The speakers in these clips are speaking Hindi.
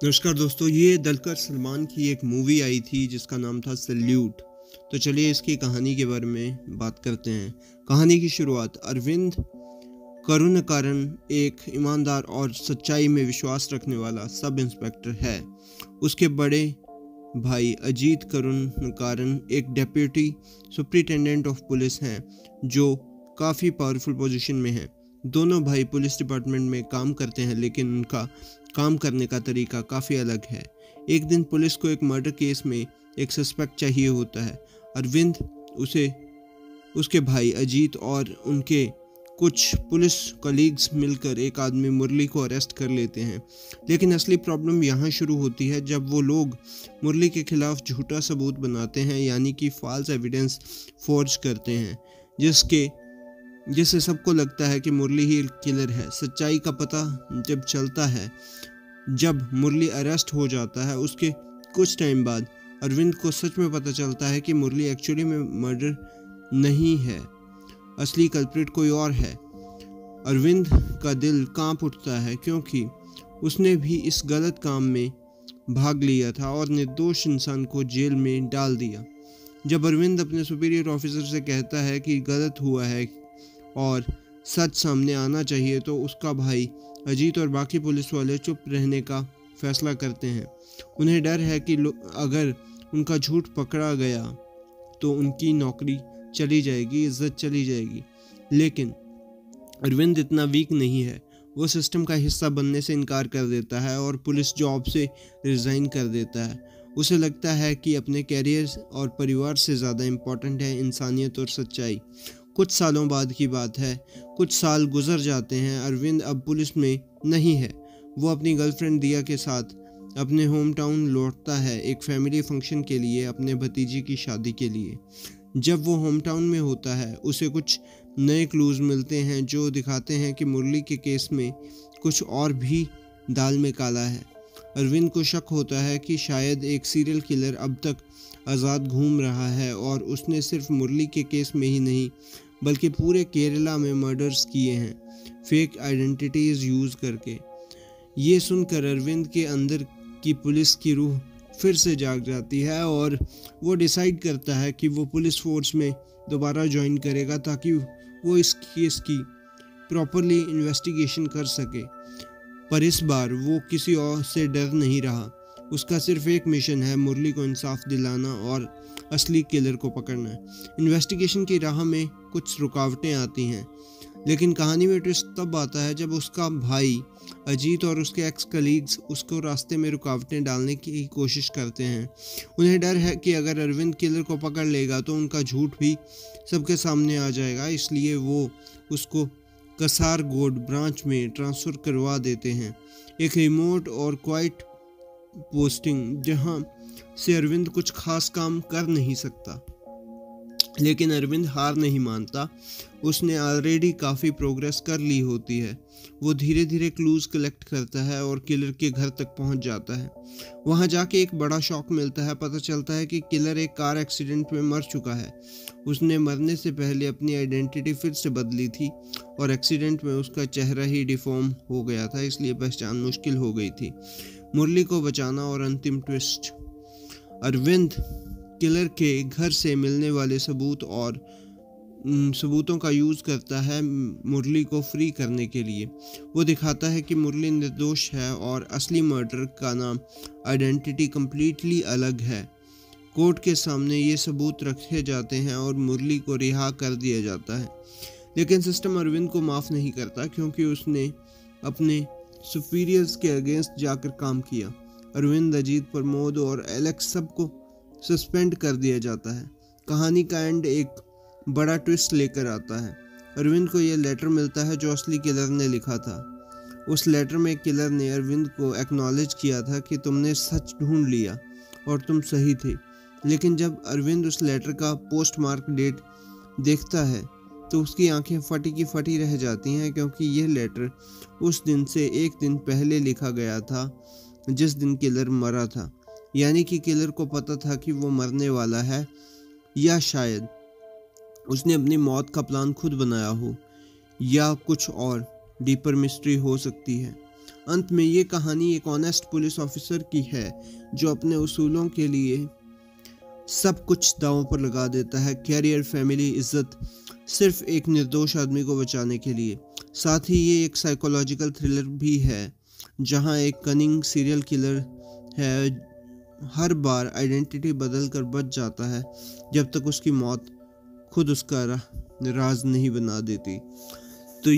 नमस्कार दोस्तों, ये दुलकर सलमान की एक मूवी आई थी जिसका नाम था सैल्यूट। तो चलिए इसकी कहानी के बारे में बात करते हैं। कहानी की शुरुआत अरविंद करुणाकरन एक ईमानदार और सच्चाई में विश्वास रखने वाला सब इंस्पेक्टर है। उसके बड़े भाई अजीत करुणाकरन एक डेप्यूटी सुपरिटेंडेंट ऑफ पुलिस हैं जो काफ़ी पावरफुल पोजीशन में हैं। दोनों भाई पुलिस डिपार्टमेंट में काम करते हैं, लेकिन उनका काम करने का तरीका काफ़ी अलग है। एक दिन पुलिस को एक मर्डर केस में एक सस्पेक्ट चाहिए होता है। अरविंद, उसके भाई अजीत और उनके कुछ पुलिस कलीग्स मिलकर एक आदमी मुरली को अरेस्ट कर लेते हैं। लेकिन असली प्रॉब्लम यहाँ शुरू होती है जब वो लोग मुरली के खिलाफ झूठा सबूत बनाते हैं, यानी कि फॉल्स एविडेंस फोर्ज करते हैं, जिससे सबको लगता है कि मुरली ही किलर है। सच्चाई का पता जब चलता है, जब मुरली अरेस्ट हो जाता है, उसके कुछ टाइम बाद अरविंद को सच में पता चलता है कि मुरली एक्चुअली में मर्डर नहीं है, असली कल्प्रिट कोई और है। अरविंद का दिल कांप उठता है क्योंकि उसने भी इस गलत काम में भाग लिया था और निर्दोष इंसान को जेल में डाल दिया। जब अरविंद अपने सुपीरियर ऑफिसर से कहता है कि गलत हुआ है और सच सामने आना चाहिए, तो उसका भाई अजीत और बाकी पुलिस वाले चुप रहने का फैसला करते हैं। उन्हें डर है कि अगर उनका झूठ पकड़ा गया तो उनकी नौकरी चली जाएगी, इज्जत चली जाएगी। लेकिन अरविंद इतना वीक नहीं है। वो सिस्टम का हिस्सा बनने से इनकार कर देता है और पुलिस जॉब से रिज़ाइन कर देता है। उसे लगता है कि अपने कैरियर और परिवार से ज़्यादा इम्पोर्टेंट है इंसानियत और सच्चाई। कुछ सालों बाद की बात है। कुछ साल गुजर जाते हैं। अरविंद अब पुलिस में नहीं है। वो अपनी गर्लफ्रेंड दिया के साथ अपने होम टाउन लौटता है एक फैमिली फंक्शन के लिए, अपने भतीजे की शादी के लिए। जब वो होम टाउन में होता है, उसे कुछ नए क्लूज मिलते हैं जो दिखाते हैं कि मुरली के केस में कुछ और भी दाल में काला है। अरविंद को शक होता है कि शायद एक सीरियल किलर अब तक आज़ाद घूम रहा है और उसने सिर्फ मुरली के केस में ही नहीं बल्कि पूरे केरला में मर्डर्स किए हैं, फेक आइडेंटिटीज़ यूज़ करके। ये सुनकर अरविंद के अंदर की पुलिस की रूह फिर से जाग जाती है और वो डिसाइड करता है कि वो पुलिस फोर्स में दोबारा ज्वाइन करेगा ताकि वो इस केस की प्रॉपरली इन्वेस्टिगेशन कर सके। पर इस बार वो किसी और से डर नहीं रहा। उसका सिर्फ एक मिशन है, मुरली को इंसाफ दिलाना और असली किलर को पकड़ना। इन्वेस्टिगेशन की राह में कुछ रुकावटें आती हैं, लेकिन कहानी में ट्विस्ट तब आता है जब उसका भाई अजीत और उसके एक्स कलीग्स उसको रास्ते में रुकावटें डालने की कोशिश करते हैं। उन्हें डर है कि अगर अरविंद किलर को पकड़ लेगा तो उनका झूठ भी सबके सामने आ जाएगा, इसलिए वो उसको कसारगोड ब्रांच में ट्रांसफ़र करवा देते हैं, एक रिमोट और क्वाइट पोस्टिंग जहां से अरविंद कुछ खास काम कर नहीं सकता। लेकिन अरविंद हार नहीं मानता। उसने ऑलरेडी काफ़ी प्रोग्रेस कर ली होती है। वो धीरे धीरे क्लूज कलेक्ट करता है और किलर के घर तक पहुंच जाता है। वहां जाके एक बड़ा शॉक मिलता है। पता चलता है कि किलर एक कार एक्सीडेंट में मर चुका है। उसने मरने से पहले अपनी आइडेंटिटी फिर से बदली थी और एक्सीडेंट में उसका चेहरा ही डिफॉर्म हो गया था, इसलिए पहचान मुश्किल हो गई थी। मुरली को बचाना और अंतिम ट्विस्ट। अरविंद किलर के घर से मिलने वाले सबूतों का यूज़ करता है मुरली को फ्री करने के लिए। वो दिखाता है कि मुरली निर्दोष है और असली मर्डर का नाम आइडेंटिटी कम्प्लीटली अलग है। कोर्ट के सामने ये सबूत रखे जाते हैं और मुरली को रिहा कर दिया जाता है। लेकिन सिस्टम अरविंद को माफ़ नहीं करता क्योंकि उसने अपने सुपीरियर्स के अगेंस्ट जाकर काम किया। अरविंद, अजीत, प्रमोद और एलेक्स सबको सस्पेंड कर दिया जाता है। कहानी का एंड एक बड़ा ट्विस्ट लेकर आता है। अरविंद को यह लेटर मिलता है जो असली किलर ने लिखा था। उस लेटर में किलर ने अरविंद को एक्नॉलेज किया था कि तुमने सच ढूंढ लिया और तुम सही थे। लेकिन जब अरविंद उस लेटर का पोस्टमार्क डेट देखता है तो उसकी आंखें फटी की फटी रह जाती हैं, क्योंकि यह लेटर उस दिन से एक दिन पहले लिखा गया था जिस दिन किलर मरा था। यानी कि किलर को पता था कि वो मरने वाला है, या शायद उसने अपनी मौत का प्लान खुद बनाया हो, या कुछ और डीपर मिस्ट्री हो सकती है। अंत में ये कहानी एक ऑनेस्ट पुलिस ऑफिसर की है जो अपने उसूलों के लिए सब कुछ दांव पर लगा देता है, कैरियर, फैमिली, इज्जत, सिर्फ एक निर्दोष आदमी को बचाने के लिए। साथ ही ये एक साइकोलॉजिकल थ्रिलर भी है जहां एक कनिंग सीरियल किलर है, हर बार आइडेंटिटी बदल कर बच जाता है जब तक उसकी मौत खुद उसका राज नहीं बना देती। तो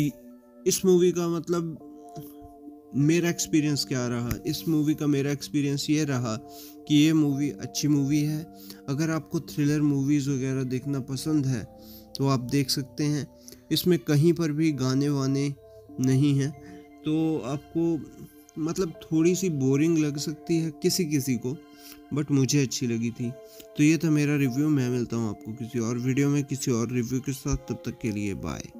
इस मूवी का मतलब मेरा एक्सपीरियंस क्या रहा? इस मूवी का मेरा एक्सपीरियंस ये रहा कि ये मूवी अच्छी मूवी है। अगर आपको थ्रिलर मूवीज़ वगैरह देखना पसंद है तो आप देख सकते हैं। इसमें कहीं पर भी गाने वाने नहीं हैं, तो आपको मतलब थोड़ी सी बोरिंग लग सकती है किसी किसी को, बट मुझे अच्छी लगी थी। तो ये था मेरा रिव्यू। मैं मिलता हूँ आपको किसी और वीडियो में किसी और रिव्यू के साथ। तब तक के लिए बाय।